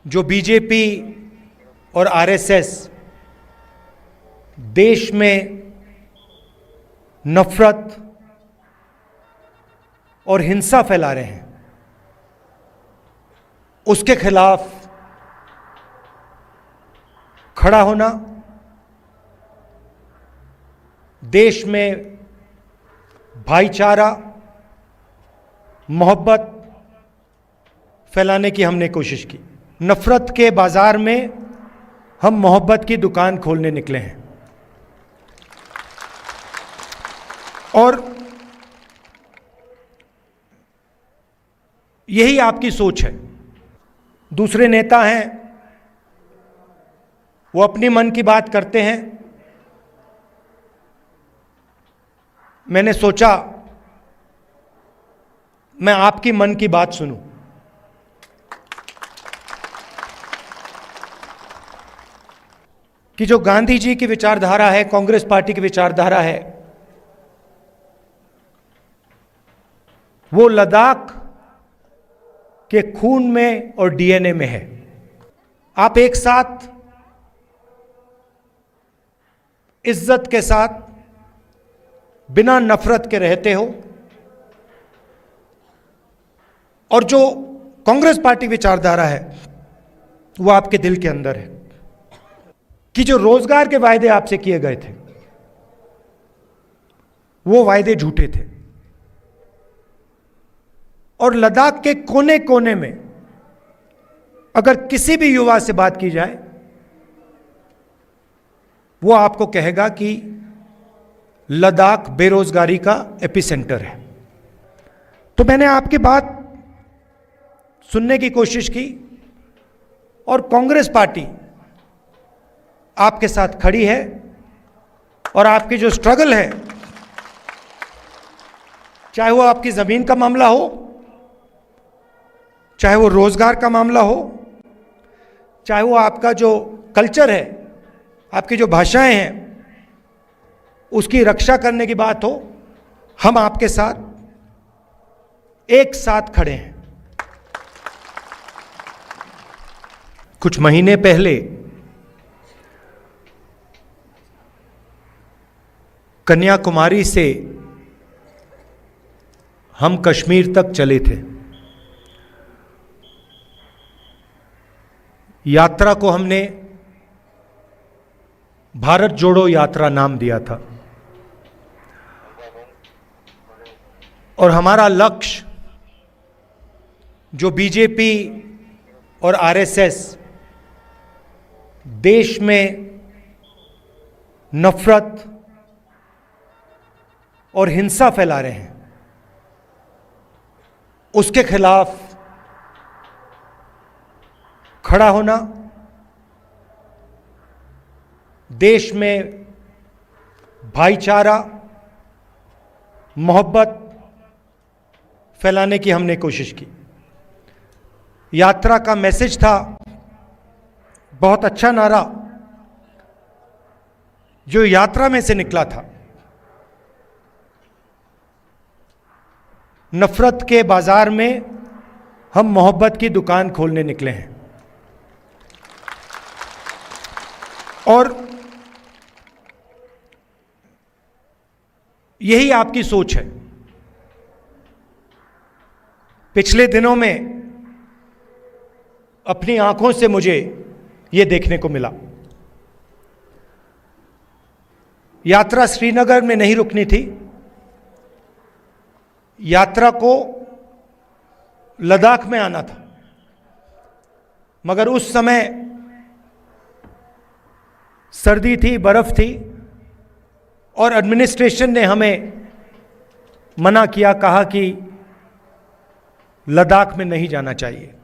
जो बीजेपी और आरएसएस देश में नफरत और हिंसा फैला रहे हैं, उसके खिलाफ खड़ा होना, देश में भाईचारा, मोहब्बत फैलाने की हमने कोशिश की। नफरत के बाजार में हम मोहब्बत की दुकान खोलने निकले हैं और यही आपकी सोच है। दूसरे नेता हैं, वो अपनी मन की बात करते हैं। मैंने सोचा मैं आपकी मन की बात सुनूं। कि जो गांधी जी की विचारधारा है, कांग्रेस पार्टी की विचारधारा है, वो लद्दाख के खून में और डीएनए में है। आप एक साथ इज्जत के साथ बिना नफरत के रहते हो, और जो कांग्रेस पार्टी विचारधारा है वो आपके दिल के अंदर है। कि जो रोजगार के वायदे आपसे किए गए थे वो वायदे झूठे थे, और लद्दाख के कोने कोने में अगर किसी भी युवा से बात की जाए वो आपको कहेगा कि लद्दाख बेरोजगारी का एपिसेंटर है। तो मैंने आपकी बात सुनने की कोशिश की और कांग्रेस पार्टी आपके साथ खड़ी है, और आपकी जो स्ट्रगल है, चाहे वो आपकी जमीन का मामला हो, चाहे वो रोजगार का मामला हो, चाहे वो आपका जो कल्चर है, आपकी जो भाषाएं हैं, उसकी रक्षा करने की बात हो, हम आपके साथ एक साथ खड़े हैं। कुछ महीने पहले कन्याकुमारी से हम कश्मीर तक चले थे। यात्रा को हमने भारत जोड़ो यात्रा नाम दिया था, और हमारा लक्ष्य जो बीजेपी और आरएसएस देश में नफरत और हिंसा फैला रहे हैं, उसके खिलाफ खड़ा होना, देश में भाईचारा, मोहब्बत फैलाने की हमने कोशिश की। यात्रा का मैसेज था, बहुत अच्छा नारा जो यात्रा में से निकला था, नफरत के बाजार में हम मोहब्बत की दुकान खोलने निकले हैं। और यही आपकी सोच है। पिछले दिनों में अपनी आंखों से मुझे यह देखने को मिला। यात्रा श्रीनगर में नहीं रुकनी थी, यात्रा को लद्दाख में आना था, मगर उस समय सर्दी थी, बर्फ थी, और एडमिनिस्ट्रेशन ने हमें मना किया, कहा कि लद्दाख में नहीं जाना चाहिए।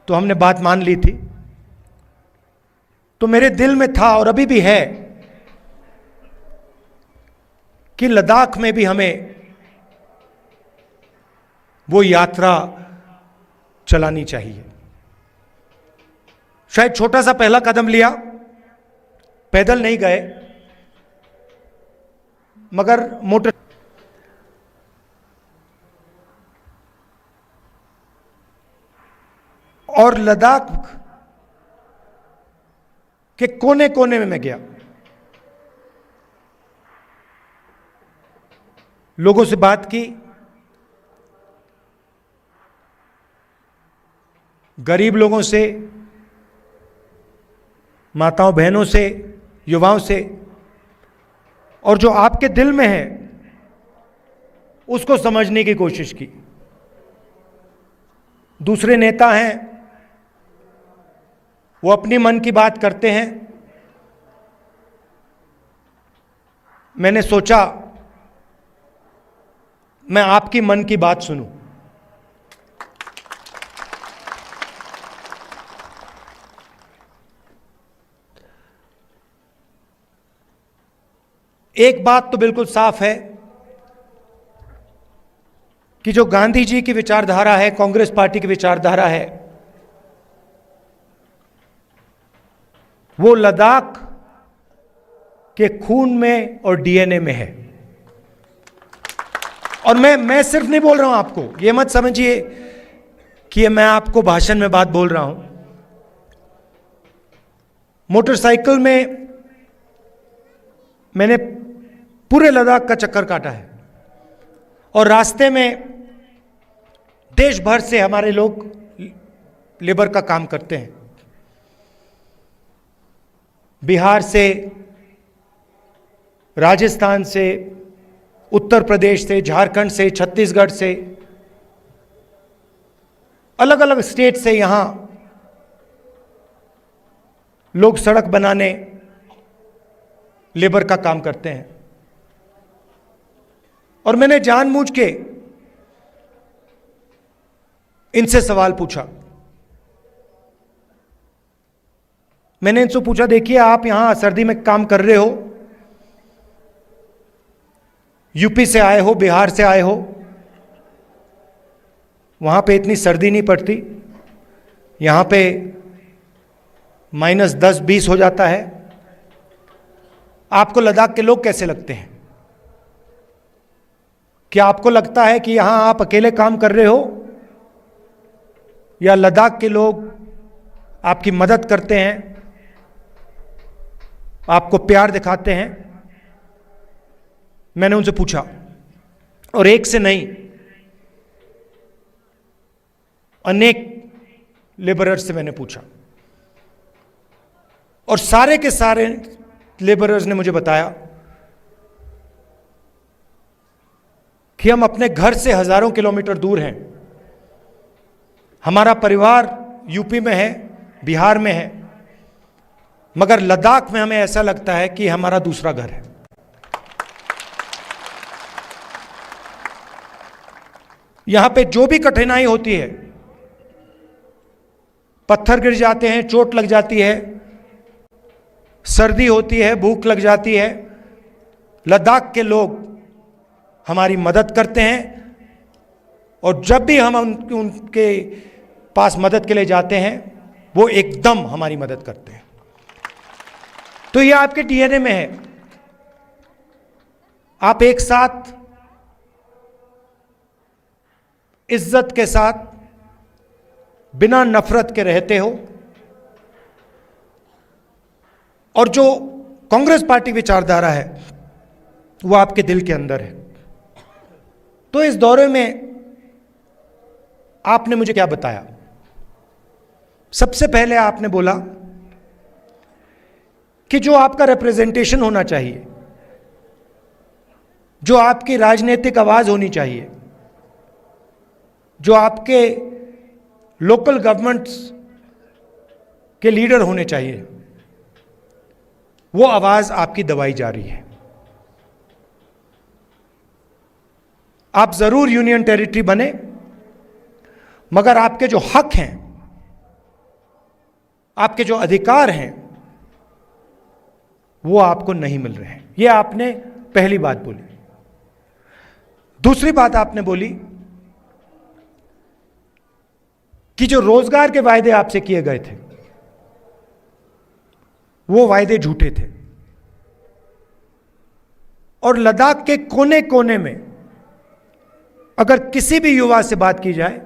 तो हमने बात मान ली थी। तो मेरे दिल में था और अभी भी है कि लद्दाख में भी हमें वो यात्रा चलानी चाहिए। शायद छोटा सा पहला कदम लिया, पैदल नहीं गए, मगर मोटर और लद्दाख के कोने कोने में मैं गया, लोगों से बात की, गरीब लोगों से, माताओं बहनों से, युवाओं से, और जो आपके दिल में है उसको समझने की कोशिश की। दूसरे नेता हैं, वो अपनी मन की बात करते हैं। मैंने सोचा मैं आपकी मन की बात सुनूं। एक बात तो बिल्कुल साफ है कि जो गांधी जी की विचारधारा है, कांग्रेस पार्टी की विचारधारा है, वो लद्दाख के खून में और डीएनए में है। और मैं सिर्फ नहीं बोल रहा हूं आपको, ये मत समझिए कि मैं आपको भाषण में बात बोल रहा हूं। मोटरसाइकिल में मैंने पूरे लद्दाख का चक्कर काटा है और रास्ते में देश भर से हमारे लोग लेबर का काम करते हैं। बिहार से, राजस्थान से, उत्तर प्रदेश से, झारखंड से, छत्तीसगढ़ से, अलग अलग स्टेट से यहां लोग सड़क बनाने, लेबर का काम करते हैं। और मैंने जानबूझ के इनसे सवाल पूछा। मैंने इनसे पूछा, देखिए आप यहां सर्दी में काम कर रहे हो, यूपी से आए हो, बिहार से आए हो, वहां पे इतनी सर्दी नहीं पड़ती, यहां पे -10-20 हो जाता है, आपको लद्दाख के लोग कैसे लगते हैं? क्या आपको लगता है कि यहां आप अकेले काम कर रहे हो या लद्दाख के लोग आपकी मदद करते हैं, आपको प्यार दिखाते हैं? मैंने उनसे पूछा, और एक से नहीं, अनेक लेबरर्स से मैंने पूछा, और सारे के सारे लेबरर्स ने मुझे बताया कि हम अपने घर से हजारों किलोमीटर दूर हैं, हमारा परिवार यूपी में है, बिहार में है, मगर लद्दाख में हमें ऐसा लगता है कि हमारा दूसरा घर है। यहां पे जो भी कठिनाई होती है, पत्थर गिर जाते हैं, चोट लग जाती है, सर्दी होती है, भूख लग जाती है, लद्दाख के लोग हमारी मदद करते हैं। और जब भी हम उनके पास मदद के लिए जाते हैं, वो एकदम हमारी मदद करते हैं। तो ये आपके डीएनए में है। आप एक साथ इज्जत के साथ, बिना नफरत के रहते हो, और जो कांग्रेस पार्टी विचारधारा है वो आपके दिल के अंदर है। तो इस दौरे में आपने मुझे क्या बताया? सबसे पहले आपने बोला कि जो आपका रिप्रेजेंटेशन होना चाहिए, जो आपकी राजनीतिक आवाज होनी चाहिए, जो आपके लोकल गवर्नमेंट्स के लीडर होने चाहिए, वो आवाज आपकी दबाई जा रही है। आप जरूर यूनियन टेरिटरी बने, मगर आपके जो हक हैं, आपके जो अधिकार हैं, वो आपको नहीं मिल रहे हैं। ये आपने पहली बात बोली। दूसरी बात आपने बोली कि जो रोजगार के वायदे आपसे किए गए थे, वो वायदे झूठे थे, और लद्दाख के कोने कोने में अगर किसी भी युवा से बात की जाए,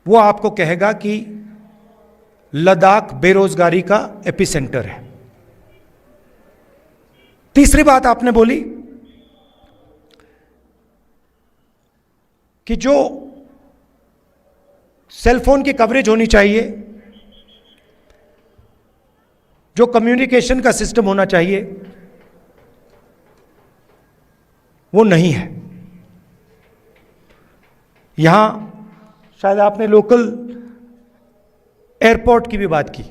वो आपको कहेगा कि लद्दाख बेरोजगारी का एपिसेंटर है। तीसरी बात आपने बोली कि जो सेलफोन की कवरेज होनी चाहिए, जो कम्युनिकेशन का सिस्टम होना चाहिए, वो नहीं है। यहां शायद आपने लोकल एयरपोर्ट की भी बात की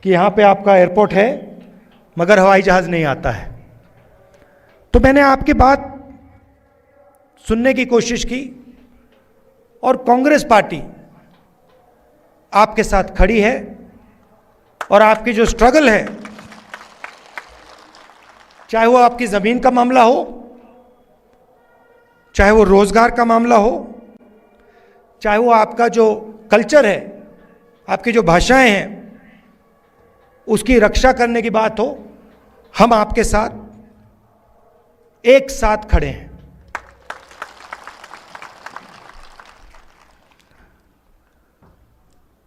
कि यहां पे आपका एयरपोर्ट है मगर हवाई जहाज नहीं आता है। तो मैंने आपकी बात सुनने की कोशिश की और कांग्रेस पार्टी आपके साथ खड़ी है और आपकी जो स्ट्रगल है, चाहे वो आपकी जमीन का मामला हो, चाहे वो रोजगार का मामला हो, चाहे वो आपका जो कल्चर है, आपकी जो भाषाएं हैं, उसकी रक्षा करने की बात हो, हम आपके साथ एक साथ खड़े हैं।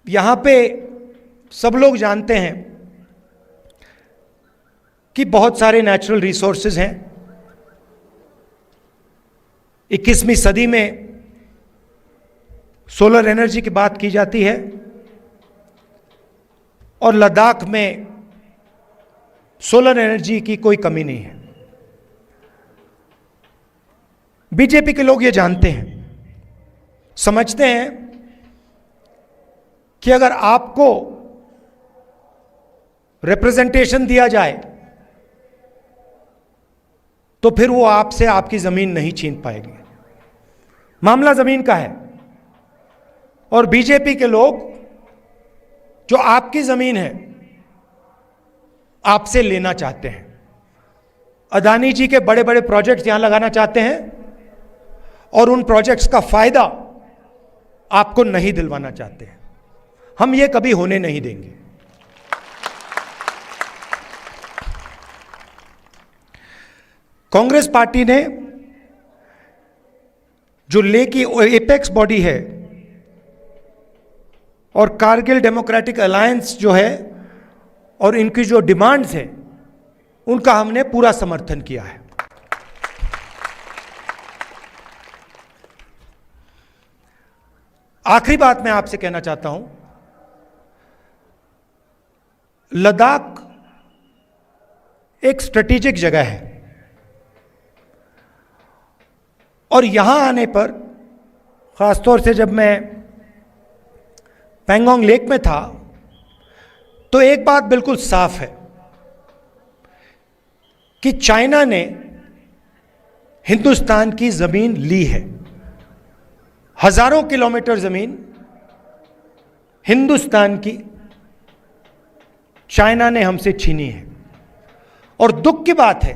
यहां पे सब लोग जानते हैं कि बहुत सारे नेचुरल रिसोर्सेज हैं। 21वीं सदी में सोलर एनर्जी की बात की जाती है और लद्दाख में सोलर एनर्जी की कोई कमी नहीं है। बीजेपी के लोग ये जानते हैं, समझते हैं कि अगर आपको रिप्रेजेंटेशन दिया जाए तो फिर वो आपसे आपकी जमीन नहीं छीन पाएगी। मामला जमीन का है और बीजेपी के लोग जो आपकी जमीन है आपसे लेना चाहते हैं। अदानी जी के बड़े बड़े प्रोजेक्ट्स यहां लगाना चाहते हैं और उन प्रोजेक्ट्स का फायदा आपको नहीं दिलवाना चाहते हैं। हम ये कभी होने नहीं देंगे। कांग्रेस पार्टी ने जो लेह की एपेक्स बॉडी है और कारगिल डेमोक्रेटिक अलायंस जो है और इनकी जो डिमांड्स हैं, उनका हमने पूरा समर्थन किया है। आखिरी बात मैं आपसे कहना चाहता हूं, लद्दाख एक स्ट्रेटेजिक जगह है और यहां आने पर, खासतौर से जब मैं पैंगोंग लेक में था, तो एक बात बिल्कुल साफ है कि चाइना ने हिंदुस्तान की जमीन ली है। हजारों किलोमीटर जमीन हिंदुस्तान की चाइना ने हमसे छीनी है। और दुख की बात है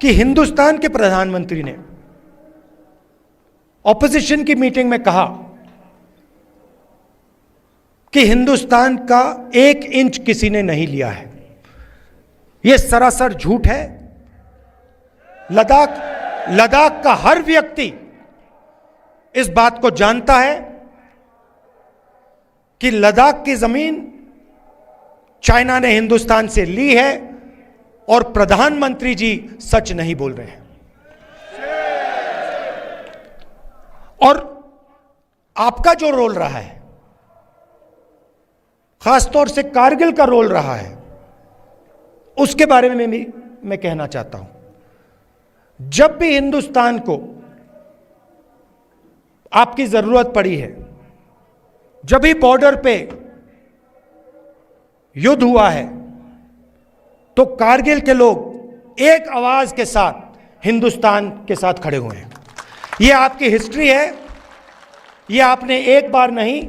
कि हिंदुस्तान के प्रधानमंत्री ने ऑपोजिशन की मीटिंग में कहा कि हिंदुस्तान का 1 इंच किसी ने नहीं लिया है। यह सरासर झूठ है। लद्दाख का हर व्यक्ति इस बात को जानता है कि लद्दाख की जमीन चाइना ने हिंदुस्तान से ली है और प्रधानमंत्री जी सच नहीं बोल रहे हैं। और आपका जो रोल रहा है, खासतौर से कारगिल का रोल रहा है, उसके बारे में भी मैं कहना चाहता हूं। जब भी हिंदुस्तान को आपकी जरूरत पड़ी है, जब भी बॉर्डर पे युद्ध हुआ है, तो कारगिल के लोग एक आवाज के साथ हिंदुस्तान के साथ खड़े हुए हैं। यह आपकी हिस्ट्री है। यह आपने एक बार नहीं,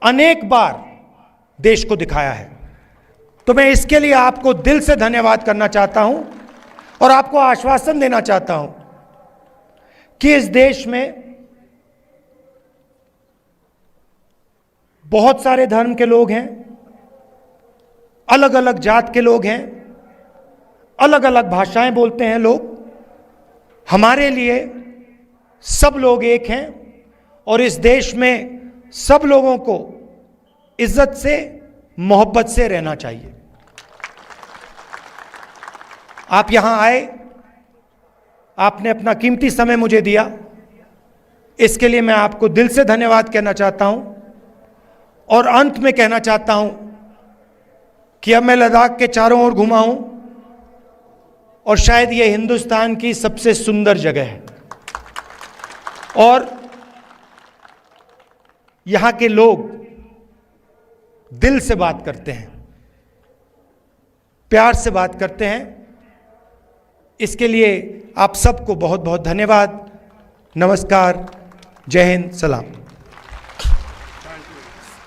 अनेक बार देश को दिखाया है। तो मैं इसके लिए आपको दिल से धन्यवाद करना चाहता हूं और आपको आश्वासन देना चाहता हूं कि इस देश में बहुत सारे धर्म के लोग हैं, अलग अलग जात के लोग हैं, अलग अलग भाषाएं बोलते हैं लोग। हमारे लिए सब लोग एक हैं और इस देश में सब लोगों को इज्जत से, मोहब्बत से रहना चाहिए। आप यहां आए, आपने अपना कीमती समय मुझे दिया, इसके लिए मैं आपको दिल से धन्यवाद कहना चाहता हूं। और अंत में कहना चाहता हूं कि अब मैं लद्दाख के चारों ओर घुमा हूं और शायद ये हिंदुस्तान की सबसे सुंदर जगह है और यहां के लोग दिल से बात करते हैं, प्यार से बात करते हैं। इसके लिए आप सबको बहुत बहुत धन्यवाद। नमस्कार, जय हिंद, सलाम।